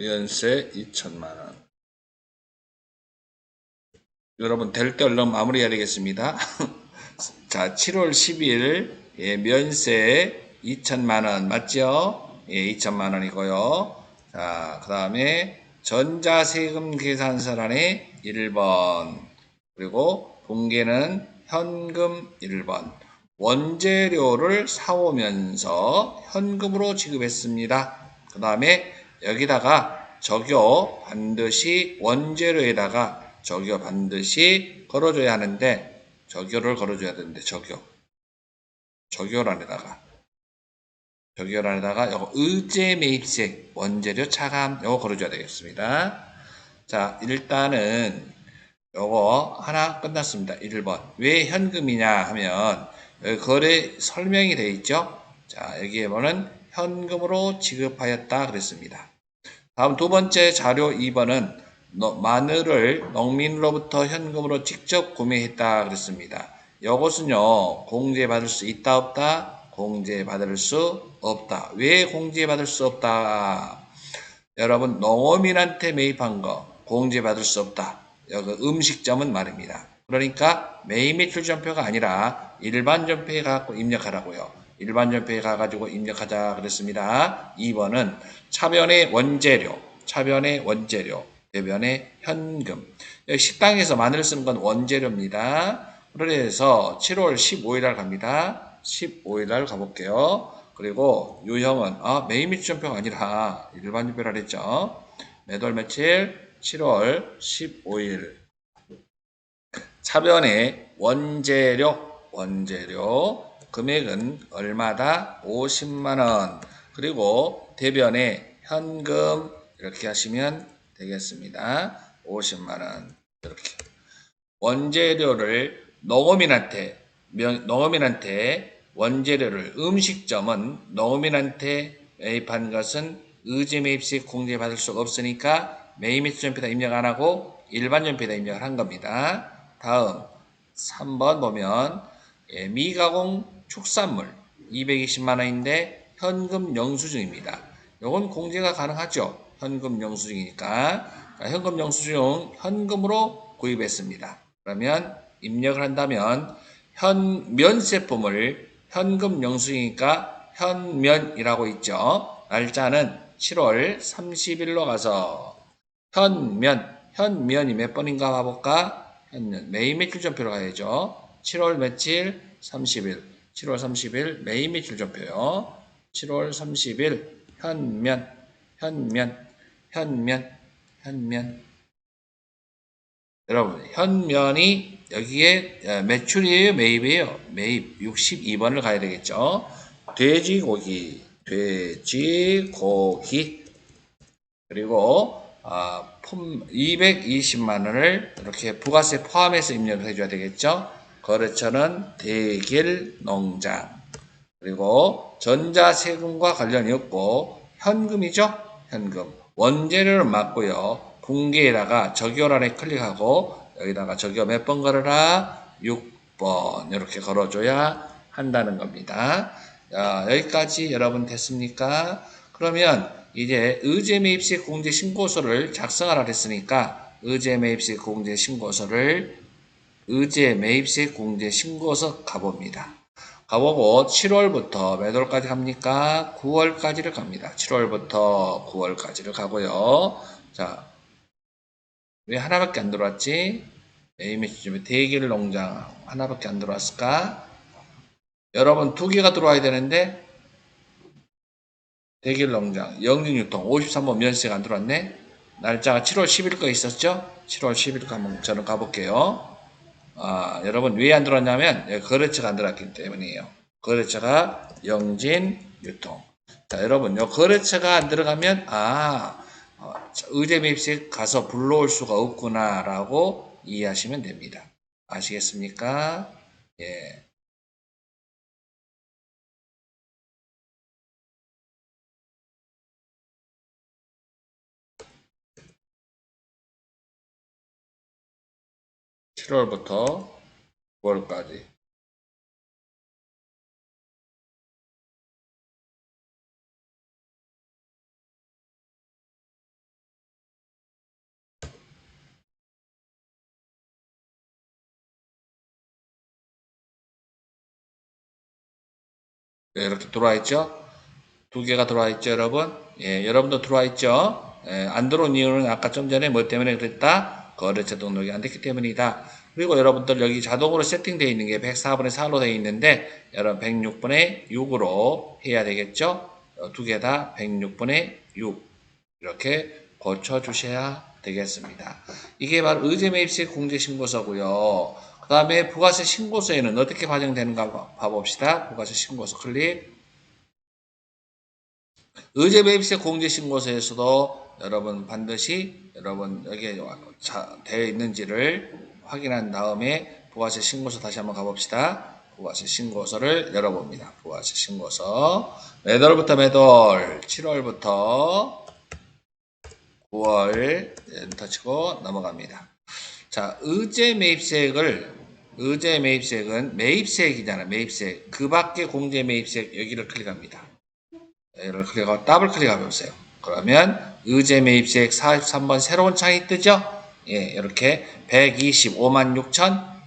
연세 2천만 원. 여러분 될 때 얼른 마무리해야 되겠습니다. 자, 7월 10일 예, 면세 2천만 원 맞죠? 예, 2천만 원이고요. 자, 그 다음에 전자세금 계산서란에 1번 그리고 분계는 현금 1번 원재료를 사오면서 현금으로 지급했습니다. 그 다음에 여기다가 적요 반드시 원재료에다가 적요 반드시 걸어줘야 하는데 적요를 걸어줘야 되는데 적요란에다가 요거 의제 매입세 원재료 차감 요거 걸어줘야 되겠습니다. 자, 일단은 요거 하나 끝났습니다. 1번 왜 현금이냐 하면 여기 거래 설명이 되어 있죠. 자, 여기에 보면 현금으로 지급하였다 그랬습니다. 다음 두 번째 자료 2번은 마늘을 농민으로부터 현금으로 직접 구매했다 그랬습니다. 이것은요 공제받을 수 있다 없다? 공제받을 수 없다. 왜 공제받을 수 없다? 여러분 농어민한테 매입한 거 공제받을 수 없다. 여기 음식점은 말입니다. 그러니까 매입 매출 전표가 아니라 일반 전표에 갖고 입력하라고요. 일반 전표에 가가지고 입력하자 그랬습니다. 2번은 차변의 원재료, 대변의 현금. 여기 식당에서 마늘 쓰는 건 원재료입니다. 그래서 7월 15일 날 갑니다. 15일 날 가볼게요. 그리고 유형은 매입 매출 전표가 아니라 일반 전표라 그랬죠. 매달 며칠? 7월 15일. 차변의 원재료 금액은 얼마다? 50만원. 그리고 대변의 현금 이렇게 하시면 되겠습니다. 50만원 이렇게. 원재료를 농어민한테 원재료를 음식점은 농어민한테 매입한 것은 의제 매입세 공제받을 수가 없으니까 매입 매출 전표에다 입력 안 하고 일반 전표에다 입력을 한 겁니다. 다음 3번 보면 미가공 축산물 220만 원인데 현금 영수증입니다. 이건 공제가 가능하죠. 현금 영수증이니까 현금 영수증 현금으로 구입했습니다. 그러면 입력을 한다면 면세품을 현금 영수증이니까 현면이라고 있죠. 날짜는 7월 30일로 가서 현면이 몇 번인가 봐볼까? 현면 매입 매출 전표로 가야죠. 7월 며칠? 30일 7월 30일 매입 매출 전표요. 7월 30일 현면 여러분 현면이 여기에 매출이에요 매입이에요? 매입 62번을 가야 되겠죠. 돼지고기 그리고 220만 원을 이렇게 부가세 포함해서 입력을 해줘야 되겠죠. 거래처는 대길농장 그리고 전자세금과 관련이 없고 현금이죠. 현금 원재료를 맞고요. 분기에다가 적요란에 클릭하고 여기다가 적요 몇 번 걸어라? 6번 이렇게 걸어줘야 한다는 겁니다. 자, 여기까지 여러분 됐습니까? 그러면 이제 의제매입세 공제신고서를 작성하라 했으니까 의제매입세 공제신고서 가봅니다. 가보고 7월부터 몇 월까지 갑니까? 9월까지를 갑니다. 7월부터 9월까지를 가고요. 자, 왜 하나밖에 안 들어왔지? 매입매출점에 대길농장 하나밖에 안 들어왔을까? 여러분 두 개가 들어와야 되는데 대길농장 영진유통 53번 면세가 안 들어왔네. 날짜가 7월 10일 거 있었죠? 7월 10일 한번 저는 가볼게요. 여러분 왜 안 들어왔냐면 거래처가 안 들어왔기 때문이에요. 거래처가 영진유통. 자, 여러분 요 거래처가 안 들어가면 의제 매입세 가서 불러올 수가 없구나라고 이해하시면 됩니다. 아시겠습니까? 예. 7월부터 9월까지 이렇게 들어와 있죠? 두 개가 들어와 있죠, 여러분? 예, 여러분도 들어와 있죠? 예, 안 들어온 이유는 아까 좀 전에 뭐 때문에 그랬다? 거래처 등록이 안 됐기 때문이다. 그리고 여러분들 여기 자동으로 세팅되어 있는 게 104분의 4로 되어 있는데, 여러분 106분의 6으로 해야 되겠죠? 두 개 다 106분의 6. 이렇게 고쳐주셔야 되겠습니다. 이게 바로 의제매입세 공제신고서고요. 그 다음에 부가세 신고서에는 어떻게 반영되는가 봐봅시다. 부가세 신고서 클릭. 의제매입세 공제신고서에서도 여러분 반드시 여러분 여기에 되어 있는지를 확인한 다음에 부가세 신고서 다시 한번 가봅시다. 부가세 신고서를 열어봅니다. 부가세 신고서 몇 월부터 몇 월? 7월부터 9월 엔터 치고 넘어갑니다. 자, 의제매입세액은 매입세액이잖아요. 매입세액. 그 밖에 공제매입세액 여기를 클릭합니다. 여기를 클릭하고 더블 클릭해 보세요. 그러면 의제매입세액 43번 새로운 창이 뜨죠? 예, 이렇게 125만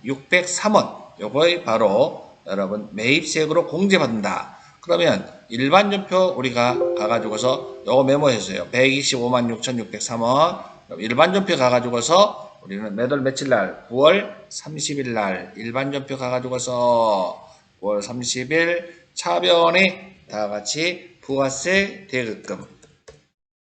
6,603원. 요거의 바로 여러분 매입세액으로 공제받는다. 그러면 일반 전표 우리가 가가지고서 요거 메모해주세요. 125만 6,603원. 일반 전표 가가지고서 우리는 몇 월 며칠 날? 9월 30일 날 일반 전표 가가지고서 9월 30일 차변에 다 같이 부가세 대급금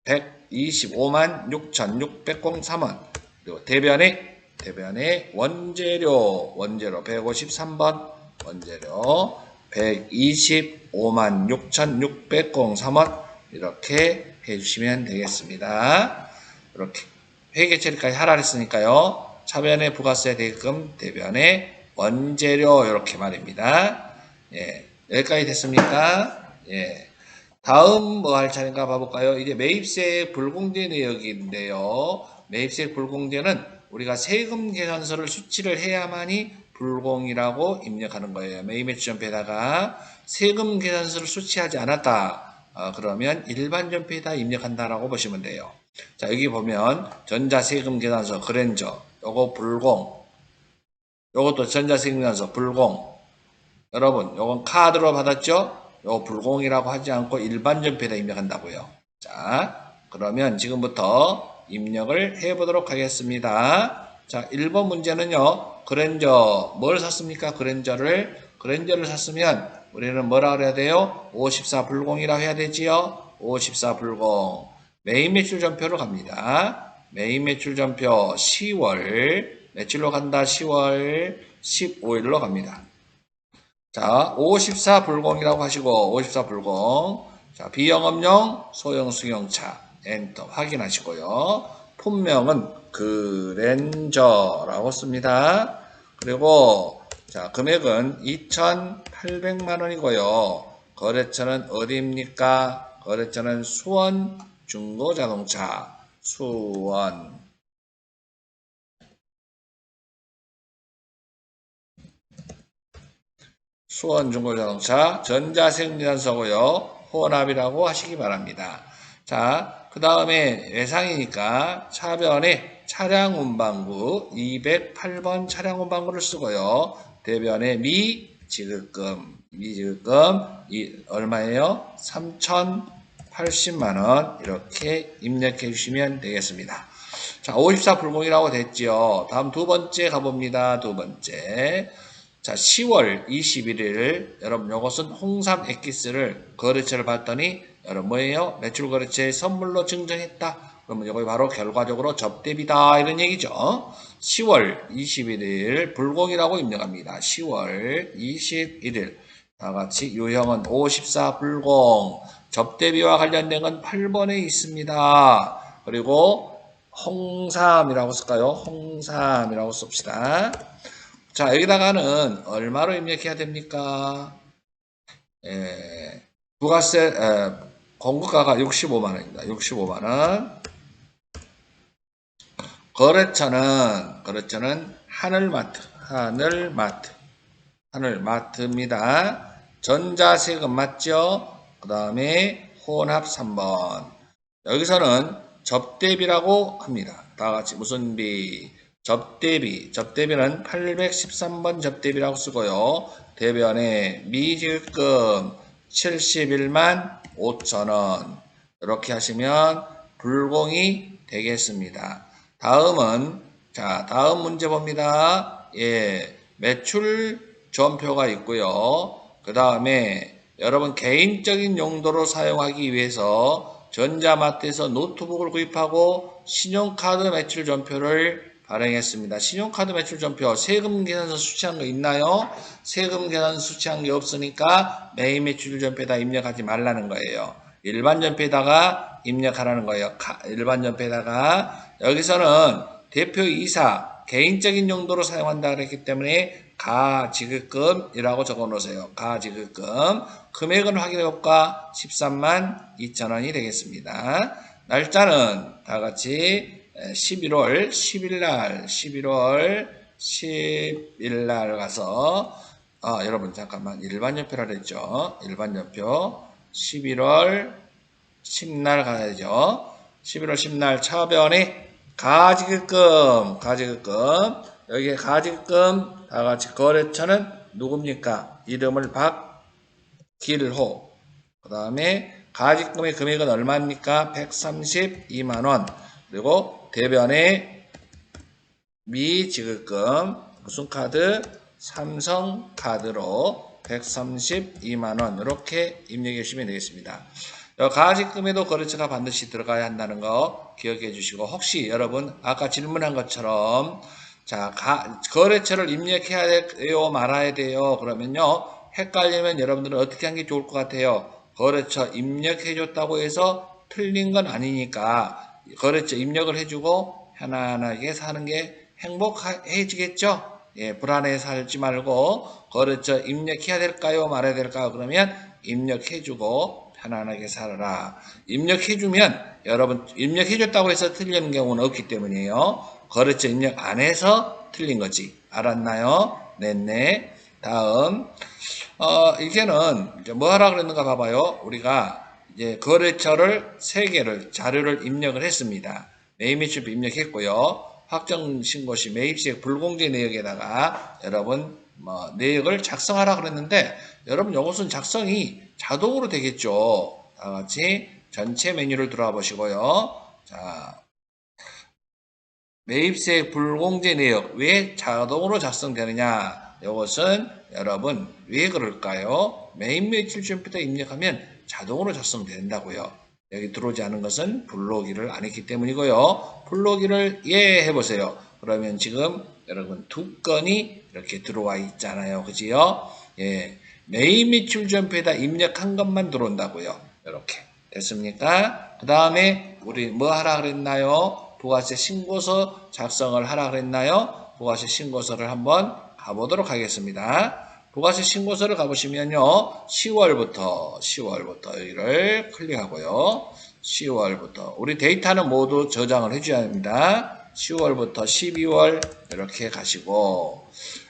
125만 6,603원. 그리고 대변에 원재료 153번 원재료 125만 6,603원 이렇게 해주시면 되겠습니다. 이렇게 회계 처리까지 하라 했으니까요. 차변에 부가세 대금 대변에 원재료 이렇게 말입니다. 예, 여기까지 됐습니까? 예. 다음 뭐 할 차례인가 봐볼까요? 이제 매입세 불공제 내역인데요. 매입세 불공제는 우리가 세금 계산서를 수치를 해야만이 불공이라고 입력하는 거예요. 매입매출전표에다가 세금 계산서를 수치하지 않았다. 그러면 일반 전표에다 입력한다라고 보시면 돼요. 자, 여기 보면 전자세금 계산서 그랜저 요거 불공. 요것도 전자세금 계산서 불공. 여러분, 요건 카드로 받았죠? 요 불공이라고 하지 않고 일반 전표에다 입력한다고요. 자, 그러면 지금부터 입력을 해보도록 하겠습니다. 자, 1번 문제는요. 그랜저 뭘 샀습니까? 그랜저를 샀으면 우리는 뭐라 그래야 돼요? 54 불공이라고 해야 되지요? 54 불공. 매입 매출 전표로 갑니다. 매입 매출 전표 10월 며칠로 간다? 10월 15일로 갑니다. 자, 54 불공이라고 하시고 54 불공. 자, 비영업용 소형 승용차 엔터 확인하시고요. 품명은 그랜저라고 씁니다. 그리고 자, 금액은 2,800만 원이고요. 거래처는 어디입니까? 거래처는 수원 중고자동차 수원 수원중고자동차 전자세금계산서고요. 혼합이라고 하시기 바랍니다. 자, 그 다음에 외상이니까 차변에 차량운반구 208번 차량운반구를 쓰고요. 대변에 미지급금 얼마예요? 3,080만원 이렇게 입력해 주시면 되겠습니다. 자, 54 불공이라고 됐죠. 다음 두 번째 가봅니다. 두 번째. 자, 10월 21일 여러분 요것은 홍삼 엑기스를 거래처를 봤더니 여러분 뭐예요? 매출 거래처에 선물로 증정했다. 그러면 이거 바로 결과적으로 접대비다 이런 얘기죠. 10월 21일 불공이라고 입력합니다. 10월 21일 다 같이 유형은 54 불공 접대비와 관련된 건 8번에 있습니다. 그리고 홍삼이라고 쓸까요? 홍삼이라고 씁시다. 자, 여기다가는 얼마로 입력해야 됩니까? 부가세, 공급가가 65만원입니다. 65만원. 거래처는 하늘마트입니다. 전자세금 맞죠? 그 다음에 혼합 3번. 여기서는 접대비라고 합니다. 다 같이 무슨 비? 접대비는 813번 접대비라고 쓰고요. 대변에 미지급금 71만 5천원. 이렇게 하시면 불공이 되겠습니다. 다음은, 자, 다음 문제 봅니다. 예, 매출 전표가 있고요. 그 다음에 여러분 개인적인 용도로 사용하기 위해서 전자마트에서 노트북을 구입하고 신용카드 매출 전표를 발행했습니다. 신용카드 매출 전표 세금 계산서 수취한 거 있나요? 세금 계산서 수취한 게 없으니까 매입 매출 전표에다 입력하지 말라는 거예요. 일반 전표에다가 입력하라는 거예요. 일반 전표에다가 여기서는 대표이사 개인적인 용도로 사용한다 그랬기 때문에 가지급금이라고 적어 놓으세요. 가지급금. 금액은 확인해 볼까? 13만 2천원이 되겠습니다. 날짜는 다 같이 11월 10일 날 가서 여러분 잠깐만 일반 연표라 그랬죠. 일반 연표 11월 10날 가야죠. 11월 10날 차변에 가지급금 여기에 가지급금 다같이 거래처는 누굽니까? 이름을 박길호. 그 다음에 가지급금의 금액은 얼마입니까? 132만원. 그리고 대변에 미지급금 무슨 카드? 삼성카드로 132만원 이렇게 입력해 주시면 되겠습니다. 가지급금에도 거래처가 반드시 들어가야 한다는 거 기억해 주시고 혹시 여러분 아까 질문한 것처럼 자 거래처를 입력해야 돼요 말아야 돼요 그러면요 헷갈리면 여러분들은 어떻게 하는 게 좋을 것 같아요. 거래처 입력해 줬다고 해서 틀린 건 아니니까 거래처 입력을 해주고 편안하게 사는 게 행복해지겠죠. 예, 불안해 살지 말고 거래처 입력해야 될까요 말아야 될까요 그러면 입력해주고 편안하게 살아라. 입력해주면 여러분 입력해줬다고 해서 틀리는 경우는 없기 때문이에요. 거래처 입력 안 해서 틀린 거지. 알았나요? 네네. 다음 이제는 이제 뭐 하라 그랬는가 봐봐요. 우리가 이제 거래처를 3개를 자료를 입력을 했습니다. 매입 매출표 입력했고요. 확정 신고 시 매입시액 불공제 내역에다가 여러분 내역을 작성하라 그랬는데 여러분 이것은 작성이 자동으로 되겠죠. 다 같이 전체 메뉴를 들어와 보시고요. 자, 매입세 불공제 내역 왜 자동으로 작성되느냐? 이것은 여러분 왜 그럴까요? 매입 매출 전표에다 입력하면 자동으로 작성된다고요. 여기 들어오지 않은 것은 불러오기를 안 했기 때문이고요. 불러오기를 예 해보세요. 그러면 지금 여러분 2건이 이렇게 들어와 있잖아요. 그지요? 예. 매입 매출 전표에다 입력한 것만 들어온다고요. 이렇게 됐습니까? 그 다음에 우리 뭐 하라 그랬나요? 부가세 신고서 작성을 하라 그랬나요? 부가세 신고서를 한번 가보도록 하겠습니다. 부가세 신고서를 가보시면요. 10월부터 여기를 클릭하고요. 10월부터 우리 데이터는 모두 저장을 해줘야 합니다. 10월부터 12월 이렇게 가시고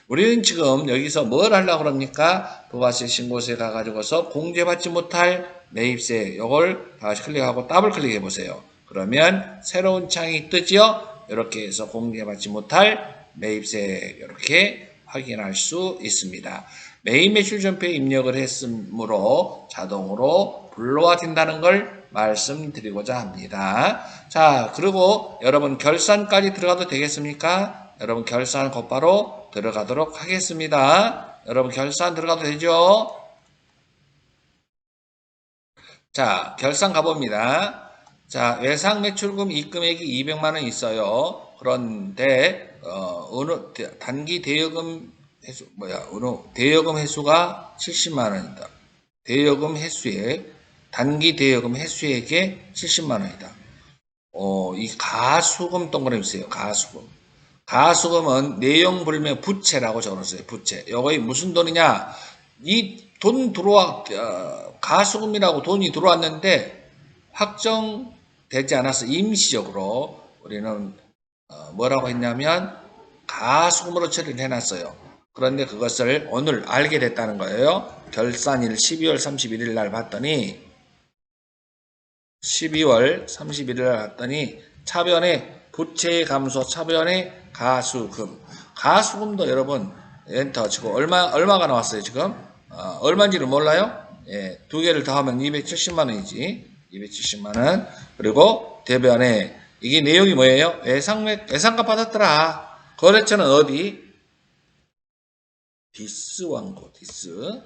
우리는 지금 여기서 뭘 하려고 그럽니까? 부가세 신고서에 가가지고서 공제받지 못할 매입세 이걸 다시 클릭하고 더블 클릭해 보세요. 그러면 새로운 창이 뜨지요? 이렇게 해서 공개받지 못할 매입세 이렇게 확인할 수 있습니다. 매입 매출 전표에 입력을 했으므로 자동으로 불러와진다는 걸 말씀드리고자 합니다. 자, 그리고 여러분 결산까지 들어가도 되겠습니까? 여러분 결산 곧바로 들어가도록 하겠습니다. 여러분 결산 들어가도 되죠? 자, 결산 가봅니다. 자, 외상 매출금 입금액이 200만원 있어요. 그런데 어느 단기 대여금 횟수 어느 대여금 횟수가 70만원이다. 대여금 횟수액 단기 대여금 횟수액에 70만원이다. 이 가수금 동그라미 있어요. 가수금. 가수금은 내용 불명 부채라고 적어놨어요. 부채. 이거 무슨 돈이냐? 이 돈 들어와 가수금이라고 돈이 들어왔는데 확정되지 않아서 임시적으로 우리는 뭐라고 했냐면 가수금으로 처리를 해놨어요. 그런데 그것을 오늘 알게 됐다는 거예요. 결산일 12월 31일 날 봤더니 12월 31일 날 봤더니 차변에 부채 감소 차변에 가수금. 가수금도 여러분 엔터 치고 얼마가 나왔어요 지금? 얼마인지를 몰라요? 예, 두 개를 더하면 270만 원이지. 270만 원. 그리고 대변에 이게 내용이 뭐예요? 예상값 받았더라. 거래처는 어디? 디스 왕고, 디스.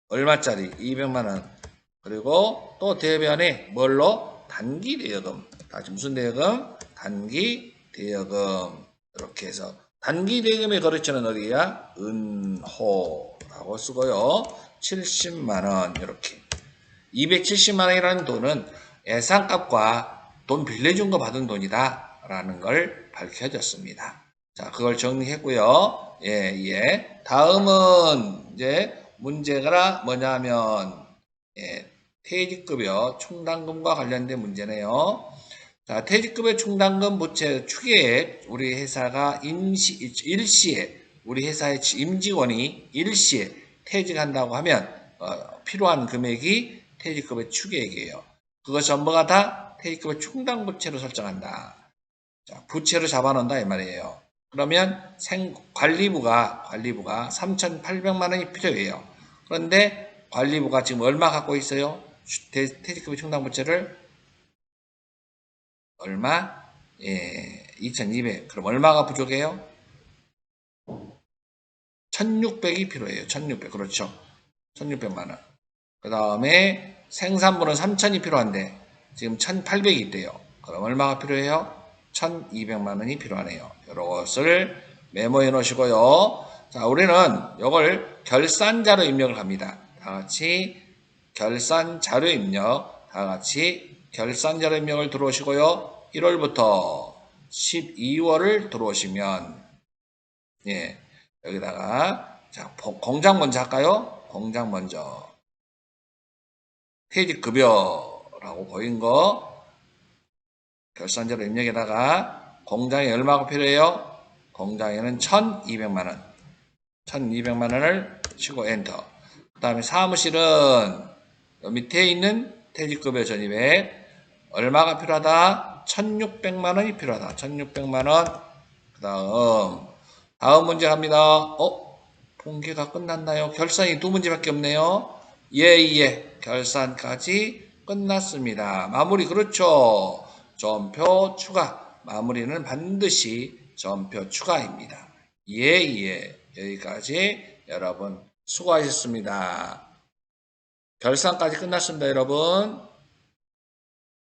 얼마짜리? 200만 원. 그리고 또 대변에 뭘로? 단기 대여금. 다시 무슨 대여금? 단기 대여금. 이렇게 해서 단기 대여금의 거래처는 어디야? 은호라고 쓰고요. 70만 원 이렇게. 270만 원이라는 돈은 예상값과 돈 빌려준 거 받은 돈이다 라는 걸 밝혀졌습니다. 자, 그걸 정리했고요. 예, 예. 다음은 이제 문제가 뭐냐면 예, 퇴직급여 충당금과 관련된 문제네요. 자, 퇴직급여 충당금 부채 추계액 우리 회사가 일시에 우리 회사의 임직원이 일시에 퇴직한다고 하면 필요한 금액이 퇴직급여 추계액이에요. 그것 전부가 다 퇴직급여 충당부채로 설정한다. 자, 부채로 잡아놓는다 이 말이에요. 그러면 관리부가 3,800만 원이 필요해요. 그런데 관리부가 지금 얼마 갖고 있어요? 퇴직급여 충당부채를 얼마? 예, 2,200. 그럼 얼마가 부족해요? 1,600이 필요해요. 1,600. 그렇죠. 1,600만 원. 그 다음에 생산분은 3,000이 필요한데 지금 1,800이 있대요. 그럼 얼마가 필요해요? 1,200만 원이 필요하네요. 이것을 메모해 놓으시고요. 자, 우리는 이걸 결산자료 입력을 합니다. 다 같이 결산자료 입력, 다 같이 결산자료 입력을 들어오시고요. 1월부터 12월을 들어오시면 예, 여기다가 자, 공장 먼저 할까요? 공장 먼저. 퇴직급여라고 보인 거 결산자료 입력에다가 공장에 얼마가 필요해요? 공장에는 1,200만 원. 1,200만 원을 치고 엔터. 그 다음에 사무실은 밑에 있는 퇴직급여 전입액 얼마가 필요하다? 1,600만 원이 필요하다. 1,600만 원. 그 다음 문제 갑니다. 통계가 끝났나요? 결산이 두 문제밖에 없네요. 예. 결산까지 끝났습니다. 마무리 그렇죠. 점표 추가. 마무리는 반드시 점표 추가입니다. 예. 여기까지 여러분 수고하셨습니다. 결산까지 끝났습니다, 여러분.